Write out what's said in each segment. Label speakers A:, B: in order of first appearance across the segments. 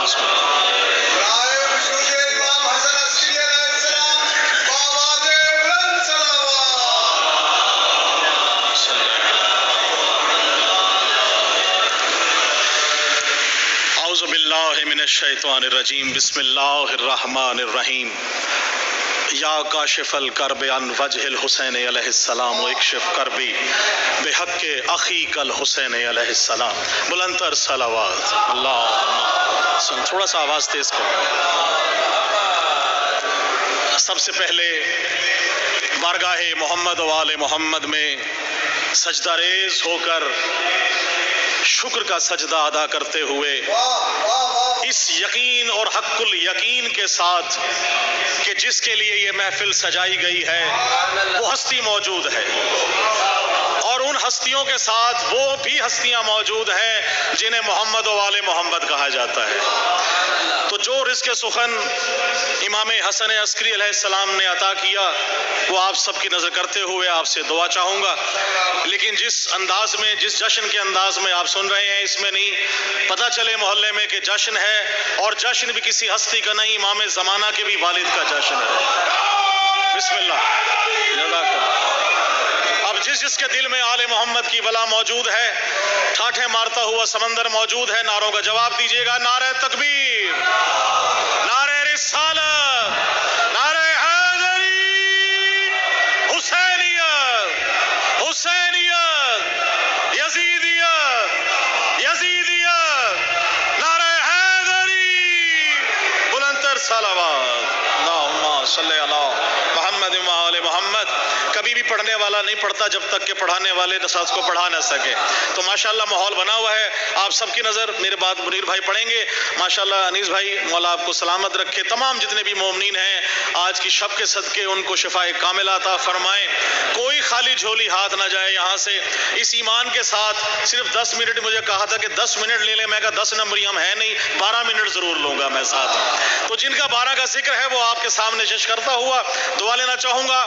A: اعوذ باللہ من الشیطان الرجیم بسم اللہ الرحمن الرحیم یا کاشف الکرب عن وجہ الحسین علیہ السلام و اکشف کربی بحق اخیک الحسین علیہ السلام. بلندتر صلوات. اللہ تھوڑا سا آواز تیز کرو. سب سے پہلے بارگاہ محمد و آل محمد میں سجدہ ریز ہو کر شکر کا سجدہ ادا کرتے ہوئے اس یقین اور حق الیقین کے ساتھ کہ جس کے لیے یہ محفل سجائی گئی ہے وہ ہستی موجود ہے اور ان ہستیوں کے ساتھ وہ بھی ہستیاں موجود ہیں جنہیں محمد و آل محمد کہا جاتا ہے. تو جو رزق سخن امام حسن عسکری علیہ السلام نے عطا کیا وہ آپ سب کی نظر کرتے ہوئے آپ سے دعا چاہوں گا. لیکن جس انداز میں جس جشن کے انداز میں آپ سن رہے ہیں اس میں نہیں پتہ چلے محلے میں کہ جشن ہے اور جشن بھی کسی ہستی کا نہیں امام زمانہ کے بھی والد کا جشن ہے. بسم اللہ. اب جس کے دل میں آل محمد کی بلا موجود ہے ٹھاٹھے مارتا ہوا سمندر موجود ہے نعروں کا جواب دیجیے گا. نعرہ تکبیر، نعرہ رسالت، نعرہ حیدری، حسینیت، حسینیت، یزیدیت، یزیدیت، نعرہ حیدری. بلندتر صلوات. اللہم صلی علی محمد و آل محمد. کبھی بھی پڑھنے والا نہیں پڑھتا جب تک کہ پڑھانے والے ساتھ کو پڑھا نہ سکے. تو ماشاءاللہ ماحول بنا ہوا ہے. آپ سب کی نظر میرے بعد منیر بھائی پڑھیں گے. ماشاءاللہ انیس بھائی مولا آپ کو سلامت رکھے. تمام جتنے بھی مومنین ہیں آج کی شب کے صدقے ان کو شفاء کاملہ عطا فرمائیں. کوئی خالی جھولی ہاتھ نہ جائے یہاں سے. اس ایمان کے ساتھ صرف 10 منٹ مجھے کہا تھا کہ 10 منٹ لے لیں. میں کہا 10 نمبر ہم ہے نہیں 12 منٹ ضرور لوں گا میں ساتھ. تو جن کا 12 کا ذکر ہے وہ آپ کے سامنے شش کرتا ہوا دعا لینا چاہوں گا.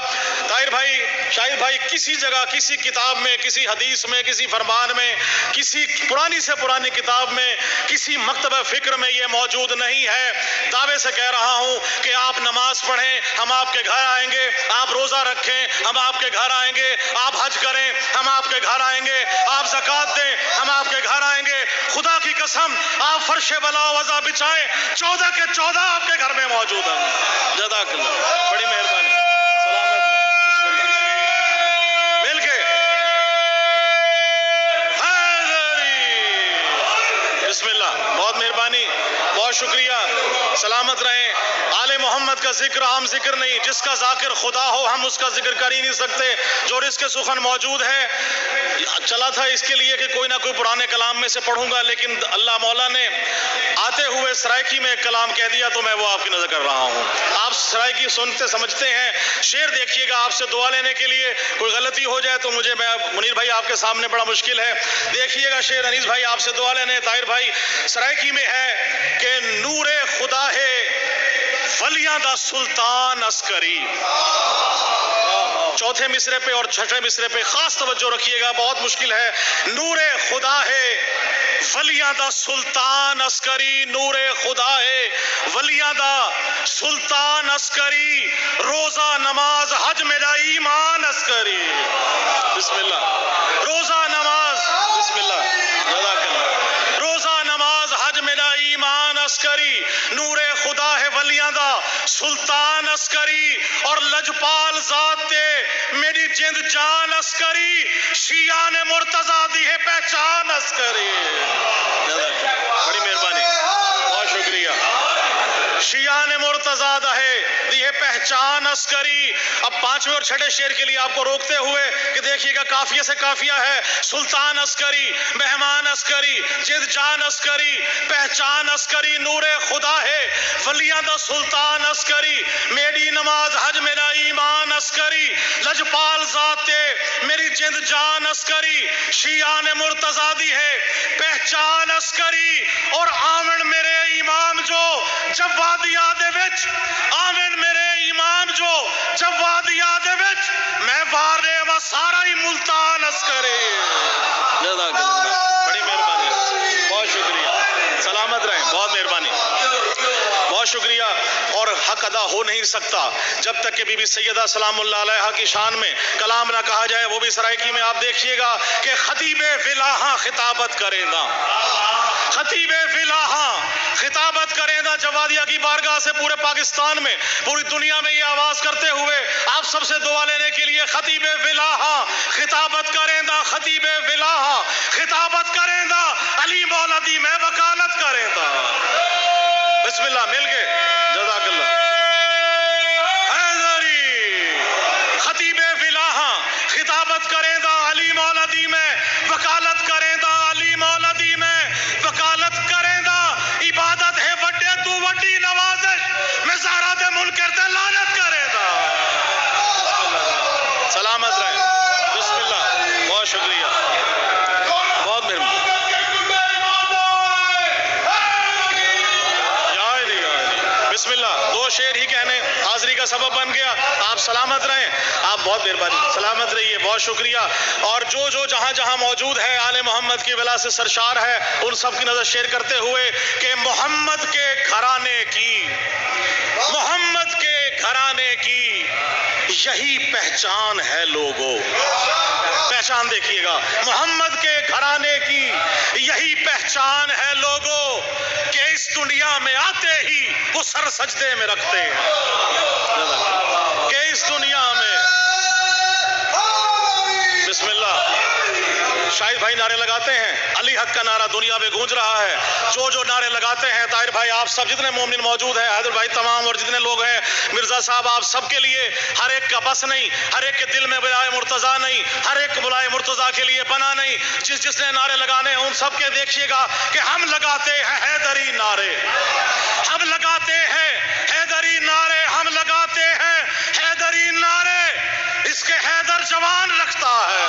A: طاہر بھائی، شاہد بھائی، کسی جگہ کسی کتاب میں کسی حدیث میں کسی فرمان میں کسی پرانی سے پرانی کتاب میں کسی مکتبہ فکر میں یہ موجود نہیں ہے. دعوے سے کہہ رہا ہوں کہ آپ نماز پڑھیں ہم آپ کے گھر آئیں گے، آپ روزہ رکھیں ہم آپ کے گھر آئیں گے، آپ حج کریں ہم آپ کے گھر آئیں گے، آپ زکوٰۃ دیں ہم آپ کے گھر آئیں گے. خدا کی قسم آپ فرش بلا وضع بچھائیں 14 کے 14 آپ کے گھر میں موجود ہیں. جزاک اللہ، بڑی مہربانی. بسم اللہ. بہت مہربانی، بہت شکریہ. سلامت رہیں. آل محمد کا ذکر عام ذکر نہیں. جس کا ذاکر خدا ہو ہم اس کا ذکر کر ہی نہیں سکتے. جو رزق سخن موجود ہے چلا تھا اس کے لیے کہ کوئی نہ کوئی پرانے کلام میں سے پڑھوں گا، لیکن اللہ مولا نے آتے ہوئے سرائکی میں ایک کلام کہہ دیا تو میں وہ آپ کی نظر کر رہا ہوں. آپ سرائکی سنتے سمجھتے ہیں. شعر دیکھیے گا آپ سے دعا لینے کے لیے. کوئی غلطی ہو جائے تو مجھے منیر بھائی آپ کے سامنے بڑا مشکل ہے. دیکھیے گا شعر انیس بھائی آپ سے دعا لینے. طاہر بھائی سرائکی میں ہے کہ نور خدا ہے ولیاں دا سلطان عسکری. چوتھے مصرے پہ اور چھٹے مصرے پہ خاص توجہ رکھیے گا، بہت مشکل ہے. نور خدا ہے ولیاں دا سلطان عسکری. نور خدا ہے ولیاں دا سلطان عسکری. روزہ نماز حج میرا ایمان عسکری. بسم اللہ. روزہ نماز، بسم اللہ، جزاک اللہ. روزہ نماز حج میرا ایمان عسکری. نور خدا ہے ولیاں دا سلطان عسکری اور لجپال ذات تے میری جند جان عسکری. شیعہ نے مرتضیٰ دی ہے پہچان عسکری. بڑی مہربانی، بہت شکریہ. شیعہ نے مرتضیٰ دی ہے پہچان عسکری. اب 5ویں اور 6ٹھے شعر کے لیے آپ کو روکتے ہوئے کہ دیکھیے گا قافیے سے قافیہ ہے. سلطان عسکری، مہمان عسکری، جد جان عسکری، پہچان عسکری. نور خدا ہے ولیاں دا سلطان عسکری. میری نماز حج میرا ایمان عسکری. لجپال ذات میری جند جان عسکری. شیعہ نے مرتضیٰ دی ہے پہچان عسکری. اور آمن میرے امام جو جب وادیاں دے وچ، آمن میرے امام جو جب وادیاں دے وچ میں وارے و سارا ہی ملتان عسکری. بڑی مہربانی، بہت شکریہ. سلامت رہیں، بہت مہربانی. شکریہ. اور حق ادا ہو نہیں سکتا جب تک کہ بی بی سیدہ سلام اللہ علیہا کی شان میں کلام نہ کہا جائے. وہ بھی سرائکی میں آپ دیکھیے گا کہ خطیب ولاحاں خطابت کرے گا. خطیب ولاحاں خطابت کریں دا جوادیہ کی بارگاہ سے پورے پاکستان میں پوری دنیا میں یہ آواز کرتے ہوئے آپ سب سے دعا لینے کے لیے خطیب ولاحاں خطابت کریں دا. خطیب ولاحاں خطابت کریں دا. علی مولدی میں وکالت کریں دا. بسم اللہ مل کے جزاک اللہ. حیدری خطیب ولاحاں خطابت کریں دا. علی مولدی میں وکالت کریں دا. علی مولدی میں وکالت کریں دا. عبادت ہے وڈے تو وڈی نوازش مزارات منکر تے لعنت کریں دا. سلامت رہیں. بسم اللہ. بہت شکریہ. بہت مہربانی. بسم اللہ. دو شعر ہی کہنے حاضری کا سبب بن گیا. آپ سلامت رہیں. آپ بہت مہربانی. سلامت رہیے. بہت شکریہ. اور جو جہاں جہاں موجود ہے آل محمد کی ولا سے سرشار ہے ان سب کی نظر شیئر کرتے ہوئے کہ محمد کے گھرانے کی یہی پہچان ہے لوگوں. پہچان دیکھیے گا. محمد کے گھرانے کی یہی پہچان ہے لوگوں کہ اس دنیا میں آتے ہی وہ سر سجدے میں رکھتے ہیں. کہ اس دنیا میں بسم اللہ. شاہد بھائی نعرے لگاتے ہیں. علی حق کا نعرہ دنیا میں گونج رہا ہے. جو نعرے لگاتے ہیں طاہر بھائی آپ سب جتنے مومن موجود ہیں حیدر بھائی تمام اور جتنے لوگ ہیں مرزا صاحب آپ سب کے لیے ہر ایک کا بس نہیں. ہر ایک کے دل میں بلائے مرتضیٰ نہیں. ہر ایک بلائے مرتضیٰ کے لیے بنا نہیں. جس نے نعرے لگانے ہیں ان سب کے دیکھیے گا کہ ہم لگاتے ہیں حیدری نعرے. ہم لگاتے ہیں حیدری نعرے. ہم لگاتے ہیں حیدری نعرے. اس کے حیدر جوان رکھتا ہے.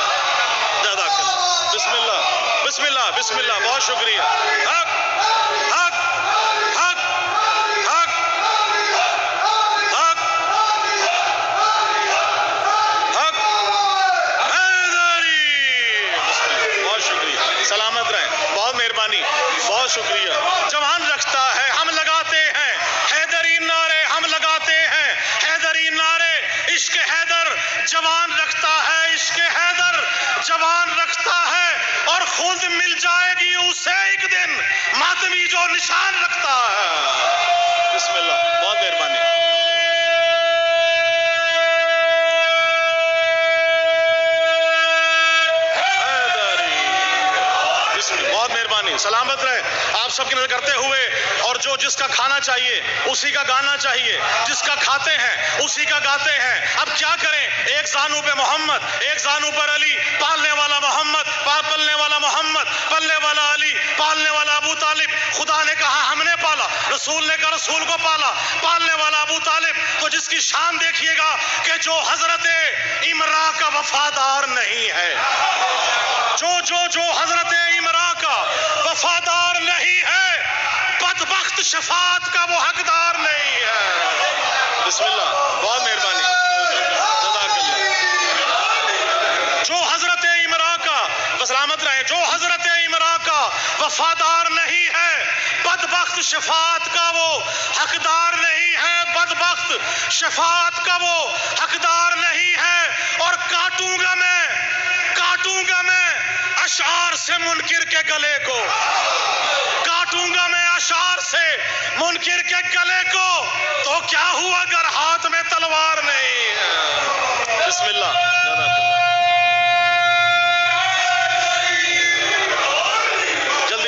A: بسم اللہ. بسم اللہ. بسم اللہ. بہت شکریہ. حق حق حق حق حق حق حیدری. بہت شکریہ. سلامت رہیں. بہت مہربانی. بہت شکریہ. جوان رکھتا ہے. ہم لگاتے ہیں حیدری نعرے. ہم لگاتے ہیں حیدری نعرے. عشق حیدر جوان رکھتا ہے. عشق حیدر جوان رکھتا ہے اور خود مل جائے گی اسے ایک دن ماتمی جو نشان رکھتا ہے. بسم اللہ. بہت مہربانی. بہت مہربانی. سلامت رہے. آپ سب کی نظر کرتے ہوئے اور جس کا کھانا چاہیے اسی کا گانا چاہیے. جس کا کھاتے ہیں اسی کا گاتے ہیں. اب کیا کریں. ایک زانو پہ محمد, ایک زانو پر علی. پالنے والا محمد, پلنے والا محمد, پلنے والا علی, پالنے والا ابو طالب. خدا نے کہا ہم نے پالا, رسول نے کہا رسول کو پالا. پالنے والا ابو طالب. تو جس کی شان دیکھیے گا کہ جو حضرت عمران کا وفادار نہیں ہے. جو حضرت عمران کا وفادار نہیں ہے بدبخت شفاعت کا وہ حقدار نہیں ہے. بسم اللہ. بہت مہربانی. جو حضرت عمران کا سلامت رہے. جو حضرت عمران کا وفادار نہیں ہے بدبخت شفاعت کا وہ حقدار نہیں ہے. بدبخت شفاعت کا وہ حقدار نہیں ہے. اور کاٹوں گا میں اشعار سے منکر کے گلے کو. کاٹوں گا میں اشعار سے منکر کے گلے کو. تو کیا ہوا اگر ہاتھ میں تلوار نہیں ہے. بسم اللہ.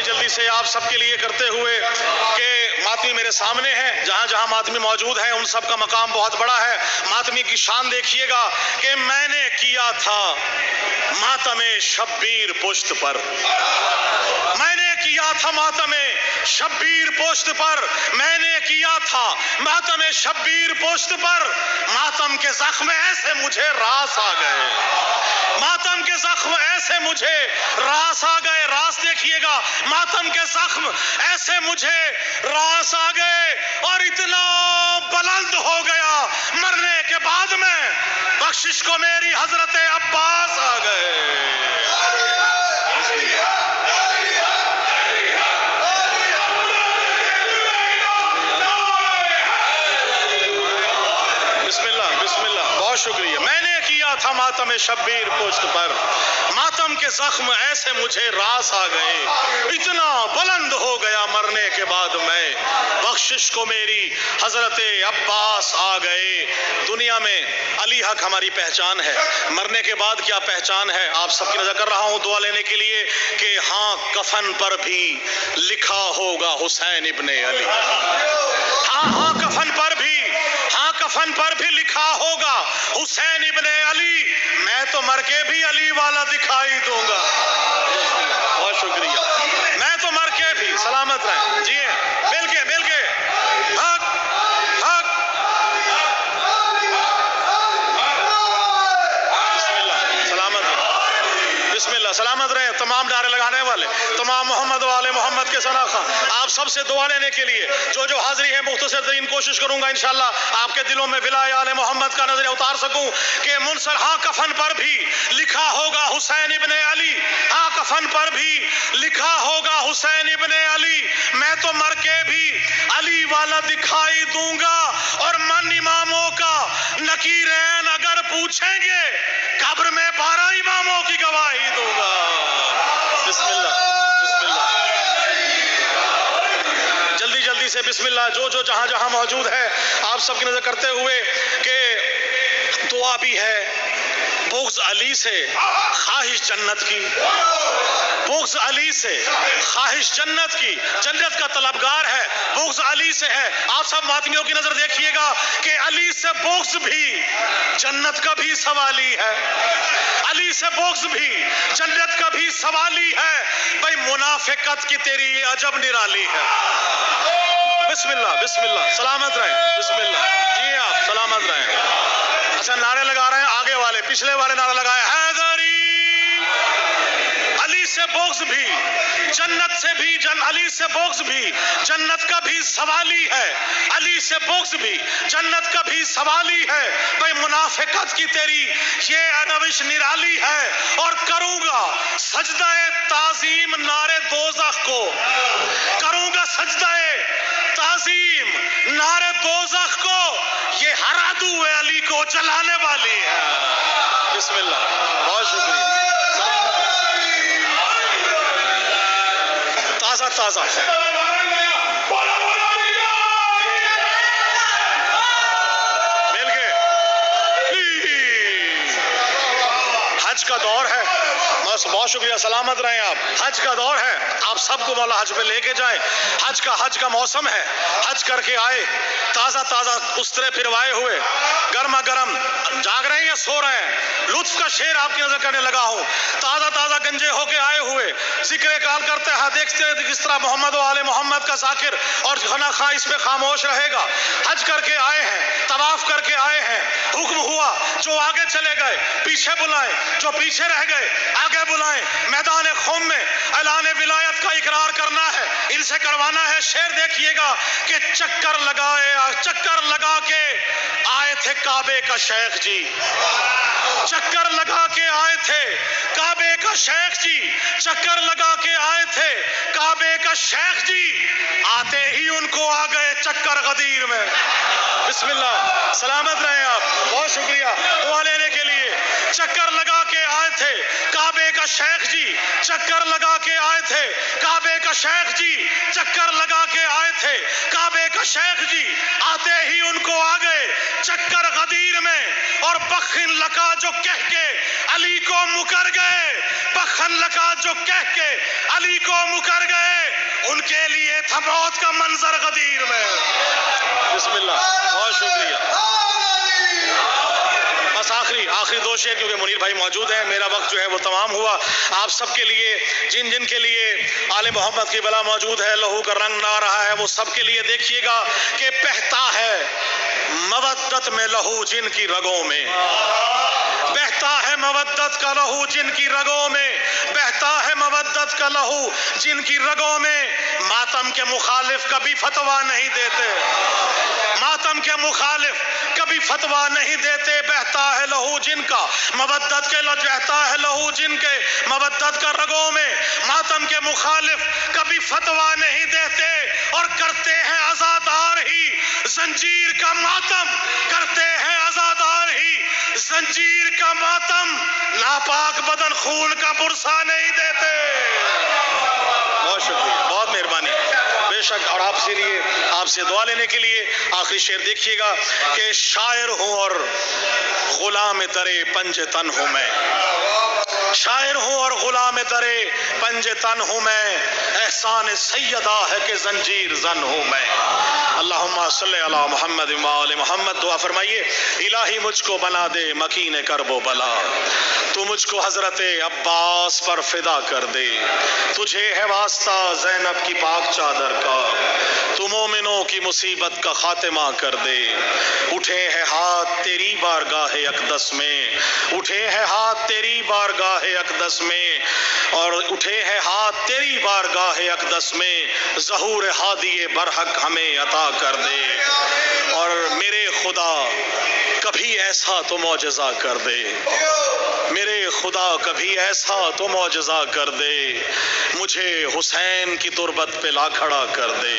A: جلدی سے آپ سب کے لیے کرتے ہوئے کہ ماتمی میرے سامنے ہے. جہاں جہاں ماتمی موجود ہیں ان سب کا مقام بہت بڑا ہے. ماتمی کی شان دیکھیے گا کہ میں نے کیا تھا ماتم شبیر پشت پر. میں نے کیا تھا ماتم شبیر پشت پر. میں نے کیا تھا ماتم شبیر پشت پر. ماتم کے زخم ایسے مجھے راس آ گئے. ماتم کے زخم ایسے مجھے راس آ گئے. راس دیکھیے گا. ماتم کے زخم ایسے مجھے راس آ گئے اور اتنا بلند ہو گیا مرنے کے بعد میں بخشش کو میری حضرت عباس آ گئے. تھا ماتم شبیر پشت پر، ماتم کے زخم ایسے مجھے راس آ گئے، اتنا بلند ہو گیا مرنے کے بعد میں، بخشش کو میری حضرت عباس آ گئے۔ دنیا میں علی حق ہماری پہچان ہے، مرنے کے بعد کیا پہچان ہے؟ آپ سب کی نظر کر رہا ہوں دعا لینے کے لیے کہ ہاں کفن پر بھی لکھا ہوگا حسین ابن علی، ہاں کفن پر بھی، ہاں کفن پر بھی لکھا ہوگا حسین ابن علی، میں تو مر کے بھی علی والا دکھائی دوں گا۔ بہت شکریہ، میں تو مر کے بھی، سلامت رہیں جی، مل کے حق حق، بسم اللہ سلامت رہیں، بسم اللہ سلامت رہیں تمام نعرے لگانے والے، تمام محمد والے محمد کے سناخا، آپ سب سے دعا لینے کے لیے جو حاضری ہے مختصر ترین کوشش کروں گا انشاءاللہ آپ کے دلوں میں ولایہ آل محمد کا نظر اتار سکوں کہ منصر ہاں کفن پر بھی لکھا ہوگا حسین ابن علی، ہاں کفن پر بھی لکھا ہوگا حسین ابن علی، میں تو مر کے بھی علی والا دکھائی دوں گا، اور من اماموں کا نکیرین اگر پوچھیں گے قبر میں 12 اماموں کی گواہی دوں گا۔ بسم اللہ بسم اللہ، جلدی سے بسم اللہ، جو جہاں موجود ہے آپ سب کی نظر کرتے ہوئے کہ دعا بھی ہے، بغض علی سے خواہش جنت کی، بغض علی سے خواہش جنت کی، جنت کا طلبگار ہے، بغض علی سے ہے۔ آپ سب ماتمیوں کی نظر دیکھیے گا کہ علی سے بغض بھی جنت کا بھی سوالی ہے، علی سے بغض بھی جنت کا بھی سوالی ہے، بھائی منافقت کی تیری یہ عجب نرالی ہے۔ بسم اللہ سلامت رہیں، بسم اللہ جی، آپ سلامت رہیں۔ اچھا نعرے لگا رہے ہیں آگے والے، پچھلے والے نعرہ لگائے حیدری، علی سے بغض بھی جنت سے بھی، علی سے بغض بھی جنت کا بھی سوالی ہے، علی سے بغض بھی جنت کا بھی سوالی ہے، بھئی منافقت کی تیری یہ روش نرالی ہے، اور کروں گا سجدہ تعظیم نار دوزخ کو، کروں گا سجدہ تعظیم نار دوزخ کو، یہ ہر عدو علی کو جلانے والی ہے۔ بسم اللہ، بہت شکریہ، تازہ مل گئے، حج کا دور ہے، بہت شکریہ، سلامت رہیں آپ، حج کا دور ہے، آپ سب کو مولا حج پہ لے کے جائیں، حج کا موسم ہے، حج کر کے آئے، تازہ استرے پھروائے ہوئے، گرما گرم، جاگ رہے ہیں یا سو رہے ہیں، لطف کا شعر آپ کی نظر کرنے لگا ہوں، تازہ گنجے ہو کے آئے ہوئے، ذکر کال کرتے ہیں، دیکھتے ہیں کس طرح محمد و آل محمد کا ذاکر اور خانہ خواہ اس پہ خاموش رہے گا، حج کر کے آئے ہیں، طواف کر کے آئے ہیں، حکم ہوا جو آگے چلے گئے پیچھے بلائیں، جو پیچھے رہ گئے آگے بلائیں، میدان خم میں اعلان ولایت کا اقرار کرنا ہے، ان سے کروانا ہے، شعر دیکھیے گا کہ چکر لگا کے آئے تھے کعبے کا شیخ جی، چکر لگا کے آئے تھے کعبے کا شیخ جی، چکر لگا کے آئے تھے کعبے کا شیخ جی، آتے ہی ان کو آ گئے چکر غدیر میں۔ بسم اللہ سلامت رہیں آپ، بہت شکریہ دعا لینے کے لیے، چکر لگا کے آئے تھے کعبے کا شیخ جی، چکر لگا کے آئے تھے کعبے کا شیخ جی، چکر لگا کے آئے تھے کعبے کا شیخ جی، آتے ہی ان کو آ گئے چکر غدیر میں، اور بخن لکا جو کہہ کے علی کو مکر گئے، بخن لکا جو کہہ کے علی کو مکر گئے، ان کے لیے تھا موت کا منظر غدیر میں۔ بسم اللہ، بہت شکریہ، بس آخری دو شعر کیونکہ منیر بھائی موجود ہیں، میرا وقت جو ہے وہ تمام ہوا، آپ سب کے لیے جن کے لیے آل محمد کی بلا موجود ہے، لہو کا رنگ نہ رہا ہے، وہ سب کے لیے دیکھیے گا کہ بہتا ہے مودت میں لہو جن کی رگوں میں، بہتا ہے مودت کا لہو جن کی رگوں میں، بہتا ہے مودت کا لہو جن کی رگوں میں، ماتم کے مخالف کبھی فتویٰ نہیں دیتے، ماتم کے مخالف کبھی فتویٰ نہیں دیتے، بہتا ہے لہو جن کا مودت کے بہتا ہے لہو جن کے مودت کا رگوں میں، ماتم کے مخالف کبھی فتویٰ نہیں دیتے، اور کرتے ہیں عزادار ہی زنجیر کا ماتم، کرتے ہیں عزادار ہی زنجیر کا ماتم ناپاک بدن خون کا برسا نہیں دیتے. بہت شکریہ، بہت مہربانی. بے شک. اور آپ سے دعا لینے کے لیے آخری شعر دیکھیے گا کہ شاعر ہوں اور غلام ترے پنج تن ہوں میں. شاعر ہوں اور غلام ترے پنج تن ہوں میں، احسان سیدہ ہے کہ زنجیر زن ہوں میں. اللہم صلی علی محمد و آل محمد. دعا فرمائیے الہی مجھ کو بنا دے مکین کرب و بلا، تو مجھ کو حضرت عباس پر فدا کر دے. تجھے ہے واسطہ زینب کی پاک چادر کا، تو مومنوں کی مصیبت کا خاتمہ کر دے. اٹھے ہیں ہاتھ تیری بارگاہ اقدس میں، اٹھے ہیں ہاتھ تیری بارگاہ اقدس میں، اور اٹھے ہیں ہاتھ تیری بارگاہ اقدس میں. ظہور ہادی برحق ہمیں عطا کر دے. اور میرے خدا کبھی ایسا تو معجزہ کر دے، میرے خدا کبھی ایسا تو معجزہ کر دے. مجھے حسین کی تربت پہ لا کھڑا کر دے،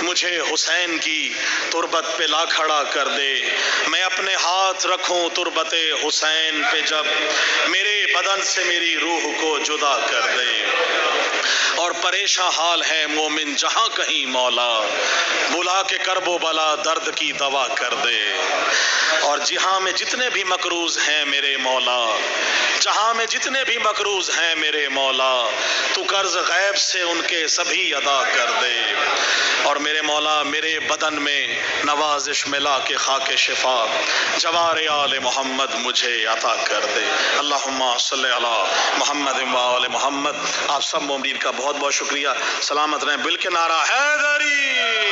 A: مجھے حسین کی تربت پہ لا کھڑا کر دے. میں اپنے ہاتھ رکھوں تربت حسین پہ جب، میرے بدن سے میری روح کو جدا کر دے. اور پریشان حال ہے مومن جہاں کہیں مولا، بلا کے کرب و بلا درد کی دوا کر دے. اور جہاں میں جتنے بھی مقروض ہیں میرے مولا، جہاں میں جتنے بھی مقروض ہیں میرے مولا، تو قرض غیب سے ان کے سبھی ادا کر دے. اور میرے مولا میرے بدن میں نوازش ملا کے خاک شفا جوار آل محمد مجھے عطا کر دے. اللہم صلی علی محمد و آل محمد. آپ سب مومنین کا بہت بہت شکریہ. سلامت رہیں. بل کے نعرہ حیدری.